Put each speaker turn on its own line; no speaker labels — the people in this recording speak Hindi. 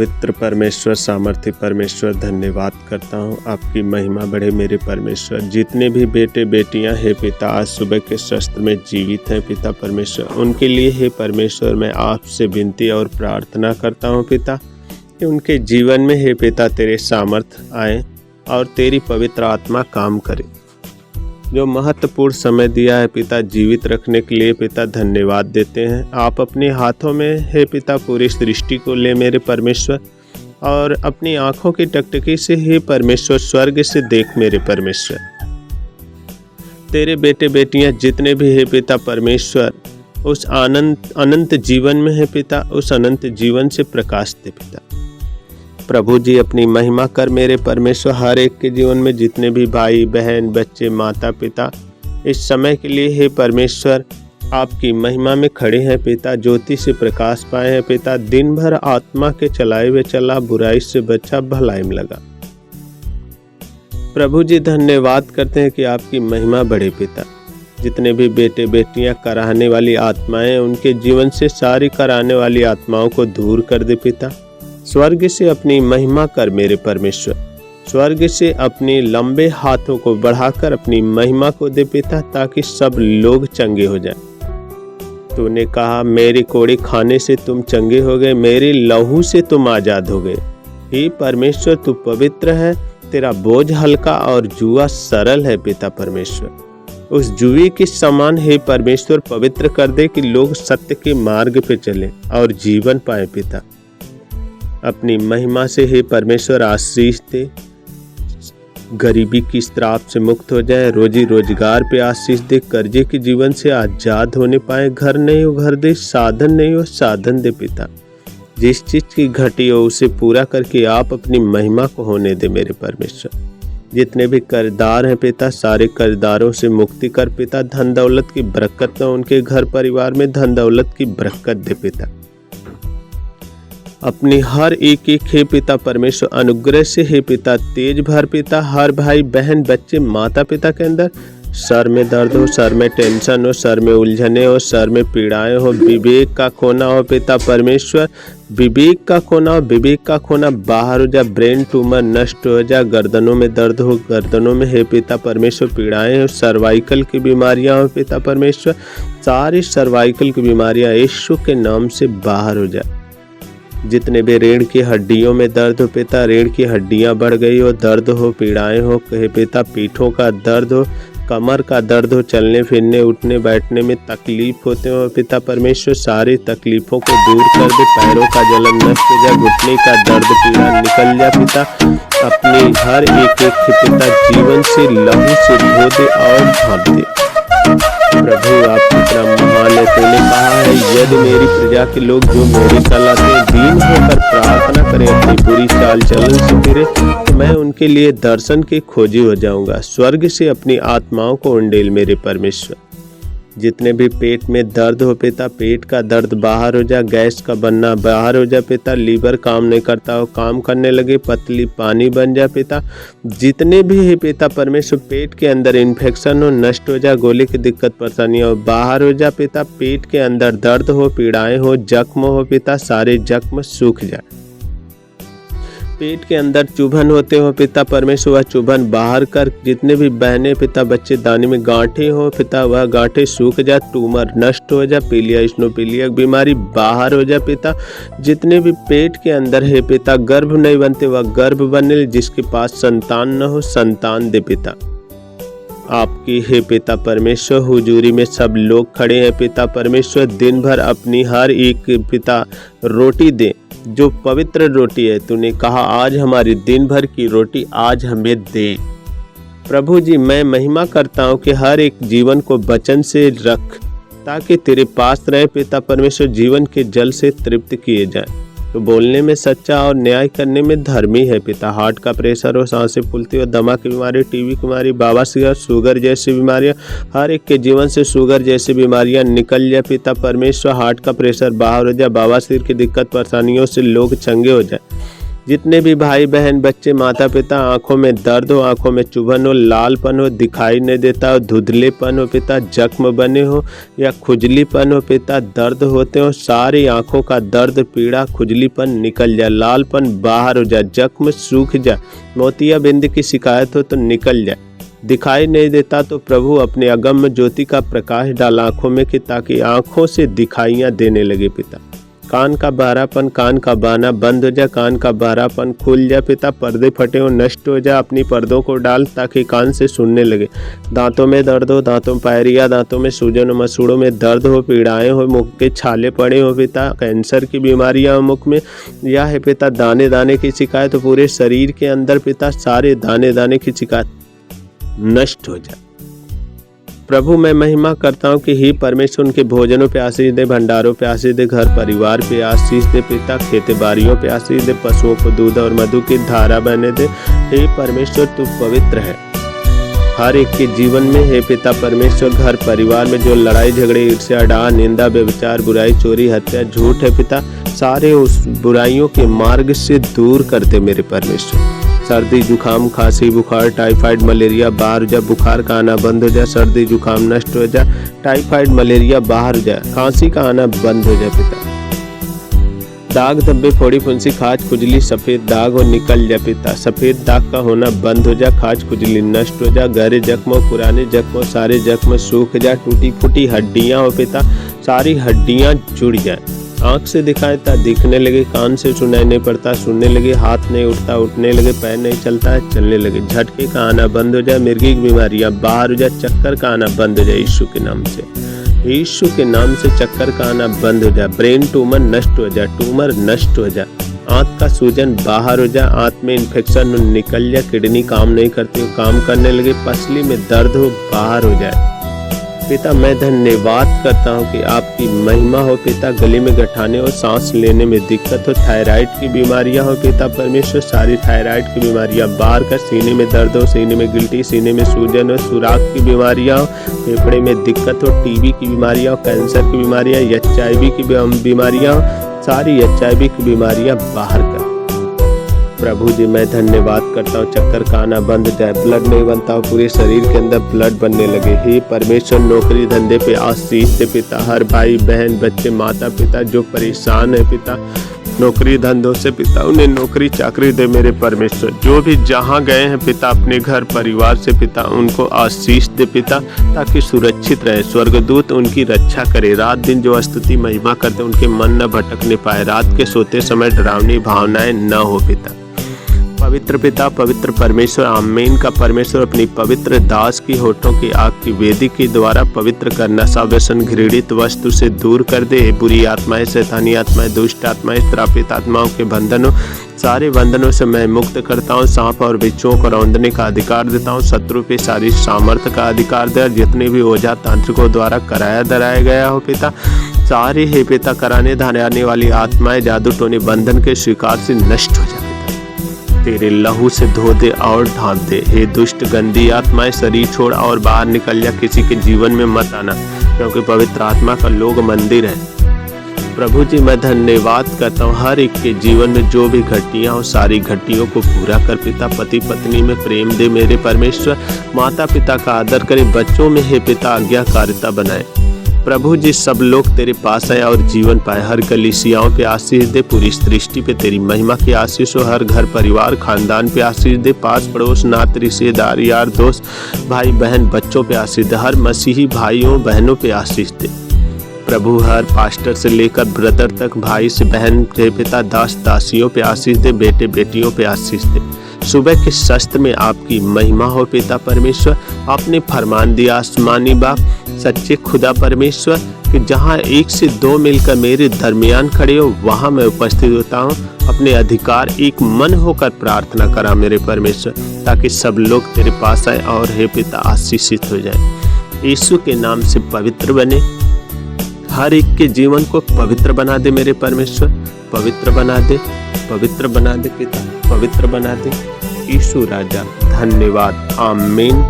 पवित्र परमेश्वर, सामर्थ्य परमेश्वर, धन्यवाद करता हूँ। आपकी महिमा बढ़े मेरे परमेश्वर। जितने भी बेटे बेटियाँ हे पिता आज सुबह के शस्त्र में जीवित हैं पिता परमेश्वर, उनके लिए हे परमेश्वर मैं आपसे विनती और प्रार्थना करता हूँ पिता कि उनके जीवन में हे पिता तेरे सामर्थ्य आए और तेरी पवित्र आत्मा काम करे। जो महत्वपूर्ण समय दिया है पिता जीवित रखने के लिए पिता धन्यवाद देते हैं। आप अपने हाथों में हे पिता पूरी सृष्टि को ले मेरे परमेश्वर, और अपनी आँखों की टकटकी से हे परमेश्वर स्वर्ग से देख मेरे परमेश्वर। तेरे बेटे बेटियां जितने भी हे पिता परमेश्वर उस अनंत जीवन में है पिता, उस अनंत जीवन से प्रकाश दे पिता। प्रभु जी अपनी महिमा कर मेरे परमेश्वर। हर एक के जीवन में जितने भी भाई बहन बच्चे माता पिता इस समय के लिए हे परमेश्वर आपकी महिमा में खड़े हैं पिता, ज्योति से प्रकाश पाए हैं पिता। दिन भर आत्मा के चलाए हुए चला, बुराई से बचा, भलाई में लगा। प्रभु जी धन्यवाद करते हैं कि आपकी महिमा बढ़े पिता। जितने भी बेटे बेटियां कराहने वाली आत्माएं उनके जीवन से सारी कराने वाली आत्माओं को दूर कर दे पिता। स्वर्ग से अपनी महिमा कर मेरे परमेश्वर। स्वर्ग से अपने लंबे हाथों को बढ़ाकर अपनी महिमा को दे पिता, ताकि सब लोग चंगे हो जाएं। तूने कहा मेरी कोड़ी खाने से तुम चंगे हो गए, मेरे लहू से तुम आज़ाद हो गए। हे परमेश्वर तू पवित्र है, तेरा बोझ हल्का और जुआ सरल है पिता परमेश्वर। उस जुए के समान हे परमेश्वर पवित्र कर दे कि लोग सत्य के मार्ग पे चले और जीवन पाए पिता। अपनी महिमा से हे परमेश्वर आशीष दे, गरीबी की श्राप से मुक्त हो जाए, रोजी रोजगार पे आशीष दे, कर्जे के जीवन से आज़ाद होने पाए। घर नहीं हो घर दे, साधन नहीं हो साधन दे पिता। जिस चीज़ की घटी हो उसे पूरा करके आप अपनी महिमा को होने दे मेरे परमेश्वर। जितने भी कर्जदार हैं पिता सारे कर्जदारों से मुक्ति कर पिता। धन दौलत की बरकत हो उनके घर परिवार में, धन दौलत की बरकत दे पिता। अपनी हर एक हे पिता परमेश्वर अनुग्रह से हे पिता तेज भर पिता। हर भाई बहन बच्चे माता पिता के अंदर सर में दर्द हो, सर में टेंशन हो, सर में उलझने हो, सर में पीड़ाएं हो, विवेक का खोना हो पिता परमेश्वर। विवेक का खोना हो, विवेक का खोना बाहर हो जा, ब्रेन ट्यूमर नष्ट हो जा, गर्दनों में दर्द हो, गर्दनों में हे पिता परमेश्वर पीड़ाएं हो, सर्वाइकल की बीमारियां हो पिता परमेश्वर। सारी सर्वाइकल की बीमारियां यीशु के नाम से बाहर हो जाए। जितने भी रीढ़ की हड्डियों में दर्द हो पिता, रीढ़ की हड्डियां बढ़ गई हो, दर्द हो, पीड़ाएं हो कहे पिता, पीठों का दर्द हो, कमर का दर्द हो, चलने फिरने उठने बैठने में तकलीफ होते हो पिता परमेश्वर, सारी तकलीफों को दूर कर दे। पैरों का जलन नष्ट हो जाए, घुटने का दर्द पीड़ा निकल जाए पिता। अपनी हर एक पिता जीवन से लहू से धो दे और ढांप दे। प्रभु आप कितना महान है। तूने कहा है यदि मेरी प्रजा के लोग जो मेरी सलाह से दीन होकर प्रार्थना करें, अपनी बुरी चाल चलन से फिरे, तो मैं उनके लिए दर्शन के खोजी हो जाऊंगा। स्वर्ग से अपनी आत्माओं को उंडेल मेरे परमेश्वर। जितने भी पेट में दर्द हो पिता, पेट का दर्द बाहर हो जा, गैस का बनना बाहर हो जा पिता। लीवर काम नहीं करता हो, काम करने लगे, पतली पानी बन जा पिता। जितने भी है पिता परमेश्वर पेट के अंदर इन्फेक्शन हो नष्ट हो जा, गोले की दिक्कत परेशानियाँ हो बाहर हो जा पिता। पेट के अंदर दर्द हो, पीड़ाएं हो, जख्म हो पिता, सारे जख्म सूख जाए। पेट के अंदर चुभन होते हो पिता परमेश्वर, वह चुभन बाहर कर। जितने भी बहने पिता बच्चे दाने में गांठें हो पिता, वह गांठें सूख जा, ट्यूमर नष्ट हो जा, पीलिया स्नोपीलिया बीमारी बाहर हो जा पिता। जितने भी पेट के अंदर है पिता गर्भ नहीं बनते वह गर्भ बने, जिसके पास संतान न हो संतान दे पिता। आपकी हे पिता परमेश्वर हुजूरी में सब लोग खड़े हैं पिता परमेश्वर। दिन भर अपनी हर एक पिता रोटी दे जो पवित्र रोटी है। तूने कहा आज हमारी दिन भर की रोटी आज हमें दे। प्रभु जी मैं महिमा करता हूँ कि हर एक जीवन को वचन से रख, ताकि तेरे पास रहे पिता परमेश्वर। जीवन के जल से तृप्त किए जाए, तो बोलने में सच्चा और न्याय करने में धर्मी है पिता। हार्ट का प्रेशर हो, सांसें फूलती हो, दमा की बीमारी, टीबी की बीमारी, बवासीर, शुगर जैसी बीमारियां, हर एक के जीवन से शुगर जैसी बीमारियां निकल जाए पिता परमेश्वर। हार्ट का प्रेशर बाहर हो जाए, बवासीर की दिक्कत परेशानियों से लोग चंगे हो जाए। जितने भी भाई बहन बच्चे माता पिता आंखों में दर्द हो, आंखों में चुभन हो, लालपन हो, दिखाई नहीं देता हो, धुंधलेपन हो पिता, जख्म बने हो या खुजलीपन हो पिता, दर्द होते हो, सारी आंखों का दर्द पीड़ा खुजलीपन निकल जाए, लालपन बाहर हो जाए, जख्म सूख जाए, मोतियाबिंद की शिकायत हो तो निकल जाए, दिखाई नहीं देता तो प्रभु अपने अगम्य ज्योति का प्रकाश डाल आंखों में कि ताकि आंखों से दिखाइयाँ देने लगे पिता। कान का बहरापन, कान का बहना बंद हो जाए, कान का बहरापन खुल जाए पिता, पर्दे फटे हो नष्ट हो जाए, अपनी पर्दों को डाल ताकि कान से सुनने लगे। दांतों में दर्द हो, दांतों पैरिया, दांतों में सूजन हो, मसूड़ों में दर्द हो, पीड़ाएं हो, मुख के छाले पड़े हो पिता, कैंसर की बीमारियां हो मुख में, या है पिता दाने दाने की शिकायत हो पूरे शरीर के अंदर पिता, सारे दाने दाने की शिकायत नष्ट हो जाए। प्रभु मैं महिमा करता हूँ कि हे परमेश्वर उनके भोजनों पे आशीष दे, भंडारों पे आशीष दे, घर परिवार पे आशीष दे पिता, खेती बाड़ियों पे आशीष दे, पशुओं को दूध और मधु की धारा बने दे। हे परमेश्वर तू पवित्र है हर एक के जीवन में। हे पिता परमेश्वर घर परिवार में जो लड़ाई झगड़े ईर्ष्या डाह निंदा व्यभिचार बुराई चोरी हत्या झूठ है पिता, सारे उस बुराइयों के मार्ग से दूर कर दे मेरे परमेश्वर। सर्दी जुकाम खांसी बुखार टाइफाइड मलेरिया बाहर हो जाए, बुखार का आना बंद हो जाए, सर्दी जुकाम नष्ट हो जाए, टाइफाइड मलेरिया बाहर हो जाए, खांसी का आना बंद हो जाए पिता। दाग धब्बे फोड़ी फुंसी खाज खुजली सफ़ेद दाग हो निकल जाए पिता, सफ़ेद दाग का होना बंद हो जाए, खाज खुजली नष्ट हो जाए, गहरे जख्म पुराने जख्म सारे जख्म सूख जाए, टूटी फूटी हड्डियाँ हो पिता, सारी हड्डियाँ जुड़ जाए, आँख से दिखाई था दिखने लगे, कान से सुनाई नहीं पड़ता सुनने लगे, हाथ नहीं उठता उठने लगे, पैर नहीं चलता है चलने लगे, झटके का आना बंद हो जाए, मिर्गी की बीमारियाँ बाहर हो जाए, चक्कर का आना बंद हो जाए यीशु के नाम से, यीशु के नाम से चक्कर का आना बंद हो जाए, ब्रेन ट्यूमर नष्ट हो जाए, ट्यूमर नष्ट हो जाए, आँख का सूजन बाहर हो जाए, आँख में इन्फेक्शन निकल जाए, किडनी काम नहीं करती हो काम करने लगे, पसली में दर्द हो बाहर हो जाए। पिता मैं धन्यवाद करता हूँ कि आपकी महिमा हो पिता, गले में गठाने हो, सांस लेने में दिक्कत हो, थायराइड की बीमारियाँ हो पिता परमेश्वर, सारी थायराइड की बीमारियाँ बाहर कर, सीने में दर्द हो, सीने में गिल्टी, सीने में सूजन हो, सुराख की बीमारियाँ हो, फेफड़े में दिक्कत हो, टीबी की बीमारियाँ हो, कैंसर की बीमारियाँ, HIV की बीमारियाँ हो, सारी HIV की बीमारियाँ बाहर कर। प्रभु जी मैं धन्यवाद करता हूँ, चक्कर का आना बंद हो जाए, ब्लड नहीं बनता हो पूरे शरीर के अंदर ब्लड बनने लगे। हे परमेश्वर नौकरी धंधे पे आशीष दे पिता, हर भाई बहन बच्चे माता पिता जो परेशान है पिता नौकरी धंधों से पिता, उन्हें नौकरी चाकरी दे मेरे परमेश्वर, जो भी जहाँ गए हैं पिता अपने घर परिवार से पिता उनको आशीष दे पिता, ताकि सुरक्षित रहे, स्वर्गदूत उनकी रक्षा करे, रात दिन जो स्तुति महिमा करते उनके मन न भटकने पाए, रात के सोते समय डरावनी भावनाएं न हो पिता। पवित्र पिता पवित्र परमेश्वर आमीन का परमेश्वर अपनी पवित्र दास की होठों की आग की वेदी के द्वारा पवित्र करना, व्यसन घृणित वस्तु से दूर कर दे, बुरी आत्माएं शैतानी आत्माएं दुष्ट आत्माएं श्रापित आत्माओं के बंधनों सारे बंधनों से मैं मुक्त करता हूँ, सांप और बिच्छुओं को रौंदने का अधिकार देता हूँ, शत्रु पे सारी सामर्थ्य का अधिकार दे, जितने भी ओझा तांत्रिकों द्वारा कराया धराया गया हो पिता सारे हे पिता कराने धराने वाली आत्माएं जादू टोने बंधन के स्वीकार से नष्ट हो जाए, तेरे लहू से धो दे और ढांप दे। हे दुष्ट गंदी आत्माएं शरीर छोड़ और बाहर निकल जा, किसी के जीवन में मत आना, क्योंकि पवित्र आत्मा का लोग मंदिर है। प्रभु जी मैं धन्यवाद करता हूँ, हर एक के जीवन में जो भी घटियाँ हो सारी घटियों को पूरा कर पिता, पति पत्नी में प्रेम दे मेरे परमेश्वर, माता पिता का आदर करे, बच्चों में हे पिता आज्ञाकारिता बनाए। प्रभु जी सब लोग तेरे पास आए और जीवन पाए, हर कलीसियाओं पे आशीष दे, पूरी सृष्टि पे तेरी महिमा की आशीष हो, हर घर परिवार खानदान पे आशीष दे, पास पड़ोस नात रिश्तेदार यार दोस्त भाई बहन बच्चों पे आशीष दे, हर मसीही भाइयों बहनों पे आशीष दे। प्रभु हर पास्टर से लेकर ब्रदर तक, भाई से बहन के पिता दास दासियों पे आशीष दे, बेटे बेटियों पे आशीष दे। सुबह के शस्त्र में आपकी महिमा हो पिता परमेश्वर, आपने फरमान दिया आसमानी बाप सच्चे खुदा परमेश्वर कि जहाँ 1 से 2 मिलकर मेरे दरमियान खड़े हो वहाँ मैं उपस्थित होता हूँ, अपने अधिकार एक मन होकर प्रार्थना करा मेरे परमेश्वर, ताकि सब लोग तेरे पास आए और हे पिता आशीषित हो जाए। यीशु के नाम से पवित्र बने, हर एक के जीवन को पवित्र बना दे मेरे परमेश्वर, पवित्र बना दे, पवित्र बना दे पिता, पवित्र बना दे। यीशु राजा धन्यवाद, आमीन।